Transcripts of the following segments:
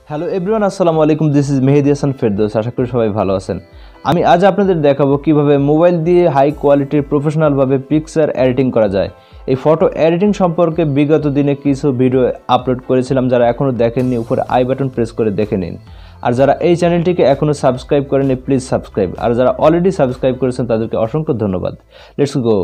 Hello everyone, আসসালামু আলাইকুম। This is Mehedi Hasan Ferdous. আশা করি সবাই ভালো আছেন। আমি আজ আপনাদের দেখাবো কিভাবে মোবাইল দিয়ে হাই কোয়ালিটির প্রফেশনালভাবে পিকচার এডিটিং করা যায়। এই ফটো এডিটিং সম্পর্কে বিগত দিনে কিছু ভিডিও আপলোড করেছিলাম, যারা এখনও দেখেননি উপরে আই বাটন প্রেস করে দেখে নিন। আর যারা এই চ্যানেলটিকে এখনও সাবস্ক্রাইব করেননি প্লিজ সাবস্ক্রাইব, আর যারা অলরেডি সাবস্ক্রাইব করেছেন তাদেরকে অসংখ্য ধন্যবাদ। Let's go.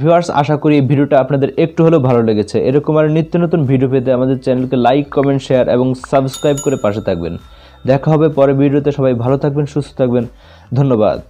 ভিউয়ার্স, আশা করি এই ভিডিওটা আপনাদের একটু হলেও ভালো লেগেছে। এরকম আর নিত্য নতুন ভিডিও পেতে আমাদের চ্যানেলকে লাইক, কমেন্ট, শেয়ার এবং সাবস্ক্রাইব করে পাশে থাকবেন। দেখা হবে পরে ভিডিওতে। সবাই ভালো থাকবেন, সুস্থ থাকবেন। ধন্যবাদ।